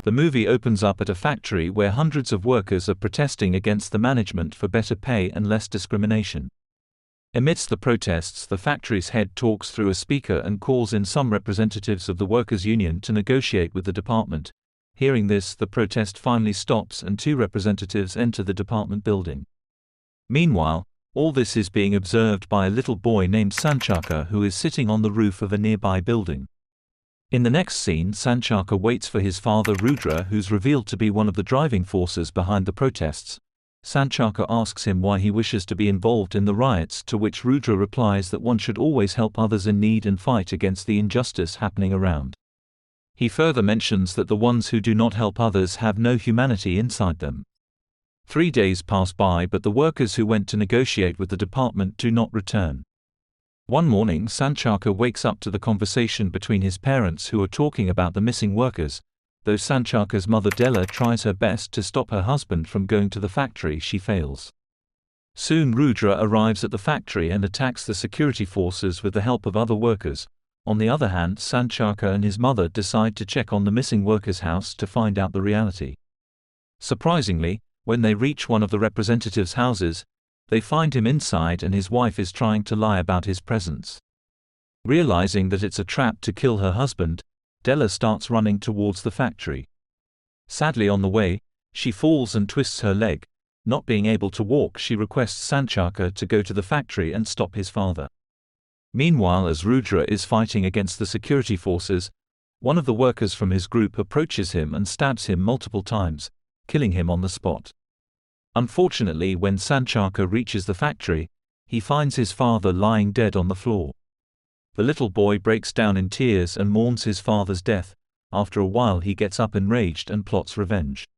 The movie opens up at a factory where hundreds of workers are protesting against the management for better pay and less discrimination. Amidst the protests, the factory's head talks through a speaker and calls in some representatives of the workers' union to negotiate with the department. Hearing this, the protest finally stops and 2 representatives enter the department building. Meanwhile, all this is being observed by a little boy named Sancaka who is sitting on the roof of a nearby building. In the next scene, Sancaka waits for his father Rudra, who's revealed to be one of the driving forces behind the protests. Sancaka asks him why he wishes to be involved in the riots, to which Rudra replies that one should always help others in need and fight against the injustice happening around. He further mentions that the ones who do not help others have no humanity inside them. 3 days pass by, but the workers who went to negotiate with the department do not return. One morning, Sancaka wakes up to the conversation between his parents who are talking about the missing workers. Though Sancaka's mother Della tries her best to stop her husband from going to the factory, she fails. Soon Rudra arrives at the factory and attacks the security forces with the help of other workers. On the other hand, Sancaka and his mother decide to check on the missing worker's house to find out the reality. Surprisingly, when they reach one of the representatives' houses, they find him inside and his wife is trying to lie about his presence. Realizing that it's a trap to kill her husband, Della starts running towards the factory. Sadly, on the way, she falls and twists her leg. Not being able to walk, she requests Sancaka to go to the factory and stop his father. Meanwhile, as Rudra is fighting against the security forces, one of the workers from his group approaches him and stabs him multiple times, killing him on the spot. Unfortunately, when Sancaka reaches the factory, he finds his father lying dead on the floor. The little boy breaks down in tears and mourns his father's death. After a while, he gets up enraged and plots revenge.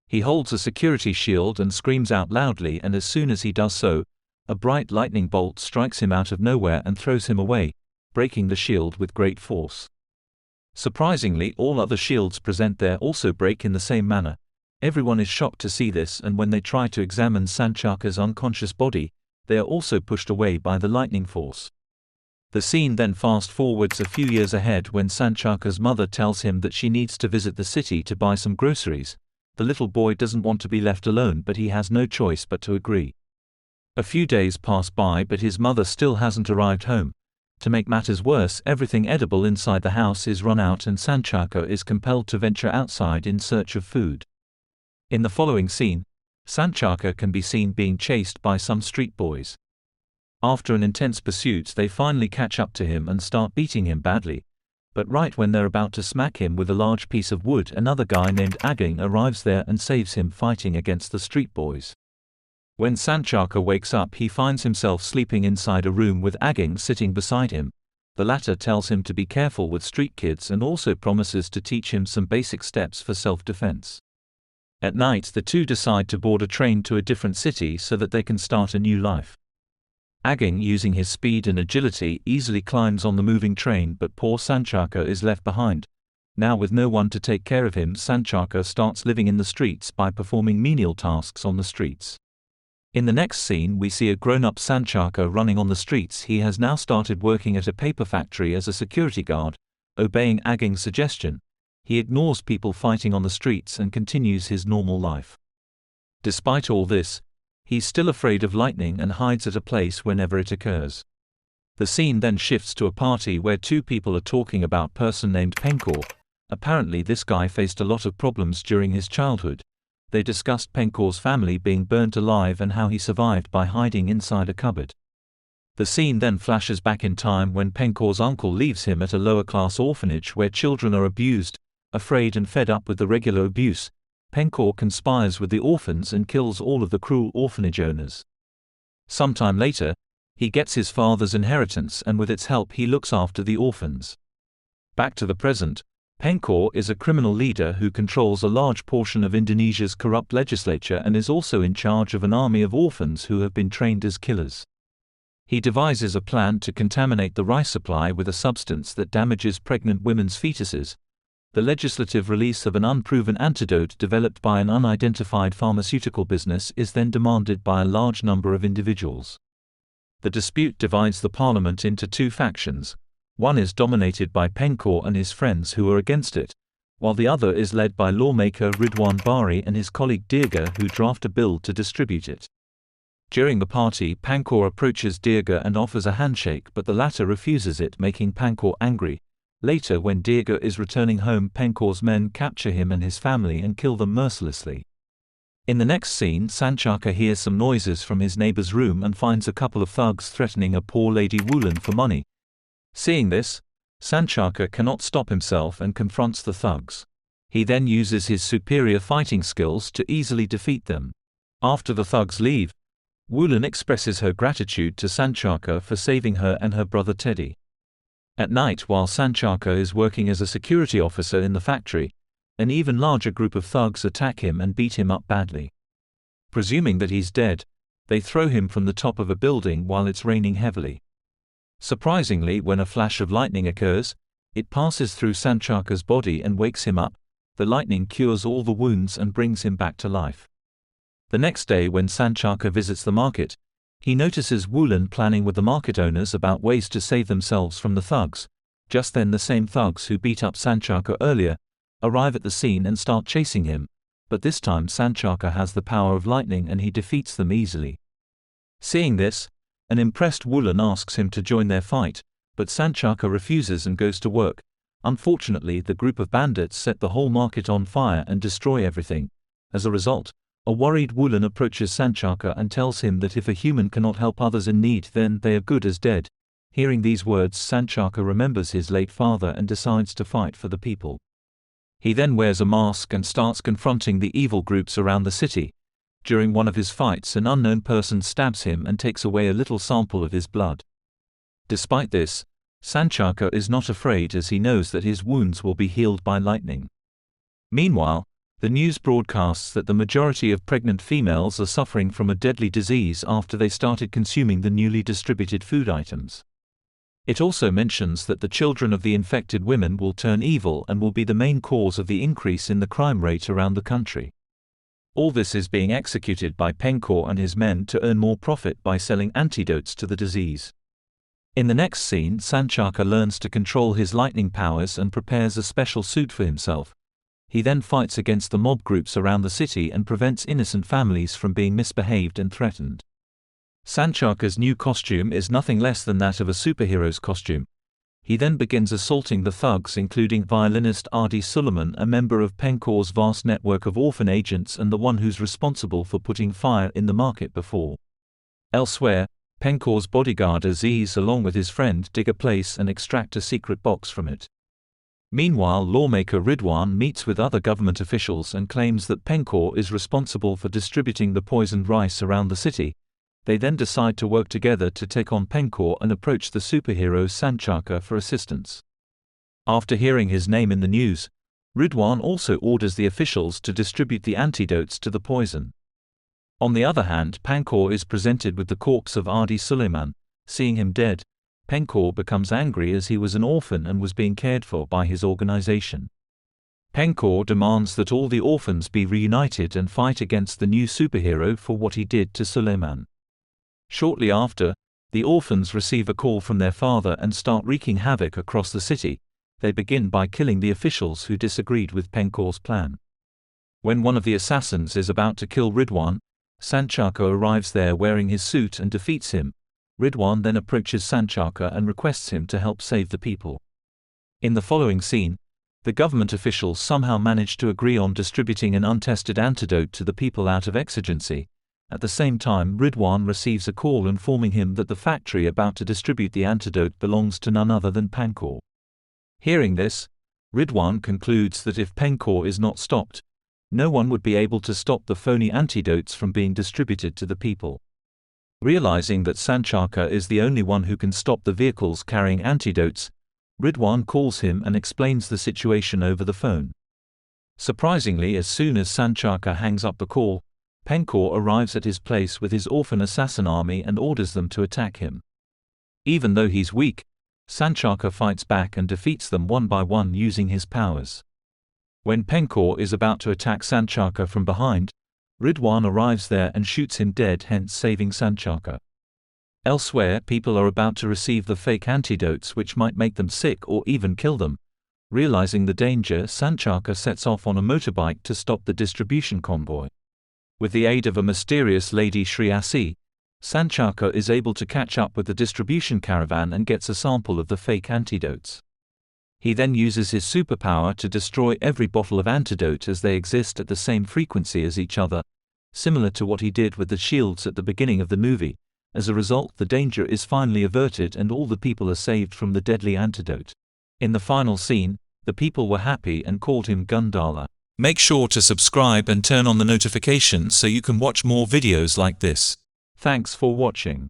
He holds a security shield and screams out loudly, and as soon as he does so, a bright lightning bolt strikes him out of nowhere and throws him away, breaking the shield with great force. Surprisingly, all other shields present there also break in the same manner. Everyone is shocked to see this, and when they try to examine Sancaka's unconscious body, they are also pushed away by the lightning force. The scene then fast-forwards a few years ahead when Sancaka's mother tells him that she needs to visit the city to buy some groceries. The little boy doesn't want to be left alone, but he has no choice but to agree. A few days pass by, but his mother still hasn't arrived home. To make matters worse, everything edible inside the house is run out and Sancaka is compelled to venture outside in search of food. In the following scene, Sancaka can be seen being chased by some street boys. After an intense pursuit, they finally catch up to him and start beating him badly. But right when they're about to smack him with a large piece of wood, another guy named Awang arrives there and saves him fighting against the street boys. When Sancaka wakes up, he finds himself sleeping inside a room with Awang sitting beside him. The latter tells him to be careful with street kids and also promises to teach him some basic steps for self-defense. At night, the two decide to board a train to a different city so that they can start a new life. Awang, using his speed and agility, easily climbs on the moving train, but poor Sancaka is left behind. Now, with no one to take care of him, Sancaka starts living in the streets by performing menial tasks on the streets. In the next scene, we see a grown-up Sancaka running on the streets. He has now started working at a paper factory as a security guard. Obeying Awang's suggestion, he ignores people fighting on the streets and continues his normal life. Despite all this, he's still afraid of lightning and hides at a place whenever it occurs. The scene then shifts to a party where 2 people are talking about a person named Pengkor. Apparently this guy faced a lot of problems during his childhood. They discussed Pengkor's family being burnt alive and how he survived by hiding inside a cupboard. The scene then flashes back in time when Pengkor's uncle leaves him at a lower-class orphanage where children are abused. Afraid and fed up with the regular abuse, Pengkor conspires with the orphans and kills all of the cruel orphanage owners. Sometime later, he gets his father's inheritance and with its help he looks after the orphans. Back to the present, Pengkor is a criminal leader who controls a large portion of Indonesia's corrupt legislature and is also in charge of an army of orphans who have been trained as killers. He devises a plan to contaminate the rice supply with a substance that damages pregnant women's fetuses. The legislative release of an unproven antidote developed by an unidentified pharmaceutical business is then demanded by a large number of individuals. The dispute divides the parliament into 2 factions. One is dominated by Pengkor and his friends who are against it, while the other is led by lawmaker Ridwan Bari and his colleague Dirga, who draft a bill to distribute it. During the party, Pankor approaches Dirga and offers a handshake, but the latter refuses it, making Pankor angry. Later, when Dirga is returning home, Pankor's men capture him and his family and kill them mercilessly. In the next scene, Sancaka hears some noises from his neighbor's room and finds a couple of thugs threatening a poor lady Wulan for money. Seeing this, Sancaka cannot stop himself and confronts the thugs. He then uses his superior fighting skills to easily defeat them. After the thugs leave, Wulan expresses her gratitude to Sancaka for saving her and her brother Teddy. At night, while Sancaka is working as a security officer in the factory, an even larger group of thugs attack him and beat him up badly. Presuming that he's dead, they throw him from the top of a building while it's raining heavily. Surprisingly, when a flash of lightning occurs, it passes through Sancaka's body and wakes him up. The lightning cures all the wounds and brings him back to life. The next day, when Sancaka visits the market, he notices Wulan planning with the market owners about ways to save themselves from the thugs. Just then, the same thugs who beat up Sancaka earlier arrive at the scene and start chasing him, but this time Sancaka has the power of lightning and he defeats them easily. Seeing this, an impressed Wulan asks him to join their fight, but Sancaka refuses and goes to work. Unfortunately, the group of bandits set the whole market on fire and destroy everything. As a result, a worried Wulan approaches Sancaka and tells him that if a human cannot help others in need, then they are good as dead. Hearing these words, Sancaka remembers his late father and decides to fight for the people. He then wears a mask and starts confronting the evil groups around the city. During one of his fights, an unknown person stabs him and takes away a little sample of his blood. Despite this, Sancaka is not afraid, as he knows that his wounds will be healed by lightning. Meanwhile, the news broadcasts that the majority of pregnant females are suffering from a deadly disease after they started consuming the newly distributed food items. It also mentions that the children of the infected women will turn evil and will be the main cause of the increase in the crime rate around the country. All this is being executed by Pankor and his men to earn more profit by selling antidotes to the disease. In the next scene, Sancaka learns to control his lightning powers and prepares a special suit for himself. He then fights against the mob groups around the city and prevents innocent families from being misbehaved and threatened. Sancaka's new costume is nothing less than that of a superhero's costume. He then begins assaulting the thugs, including violinist Adi Suleiman, a member of Pankor's vast network of orphan agents and the one who's responsible for putting fire in the market before. Elsewhere, Pankor's bodyguard Aziz along with his friend dig a place and extract a secret box from it. Meanwhile, lawmaker Ridwan meets with other government officials and claims that Pankor is responsible for distributing the poisoned rice around the city. They then decide to work together to take on Pankor and approach the superhero Sancaka for assistance. After hearing his name in the news, Ridwan also orders the officials to distribute the antidotes to the poison. On the other hand, Pankor is presented with the corpse of Adi Suleiman. Seeing him dead, Pankor becomes angry, as he was an orphan and was being cared for by his organization. Pankor demands that all the orphans be reunited and fight against the new superhero for what he did to Suleiman. Shortly after, the orphans receive a call from their father and start wreaking havoc across the city. They begin by killing the officials who disagreed with Pankor's plan. When one of the assassins is about to kill Ridwan, Sancaka arrives there wearing his suit and defeats him. Ridwan then approaches Sancaka and requests him to help save the people. In the following scene, the government officials somehow manage to agree on distributing an untested antidote to the people out of exigency. At the same time, Ridwan receives a call informing him that the factory about to distribute the antidote belongs to none other than Pankor. Hearing this, Ridwan concludes that if Pankor is not stopped, no one would be able to stop the phony antidotes from being distributed to the people. Realizing that Sancaka is the only one who can stop the vehicles carrying antidotes, Ridwan calls him and explains the situation over the phone. Surprisingly, as soon as Sancaka hangs up the call, Pankor arrives at his place with his orphan assassin army and orders them to attack him. Even though he's weak, Sancaka fights back and defeats them one by one using his powers. When Pankor is about to attack Sancaka from behind, Ridwan arrives there and shoots him dead, hence saving Sancaka. Elsewhere, people are about to receive the fake antidotes which might make them sick or even kill them. Realizing the danger, Sancaka sets off on a motorbike to stop the distribution convoy. With the aid of a mysterious lady Sri Asi, Sancaka is able to catch up with the distribution caravan and gets a sample of the fake antidotes. He then uses his superpower to destroy every bottle of antidote as they exist at the same frequency as each other, similar to what he did with the shields at the beginning of the movie. As a result, the danger is finally averted and all the people are saved from the deadly antidote. In the final scene, the people were happy and called him Gundala. Make sure to subscribe and turn on the notifications so you can watch more videos like this. Thanks for watching.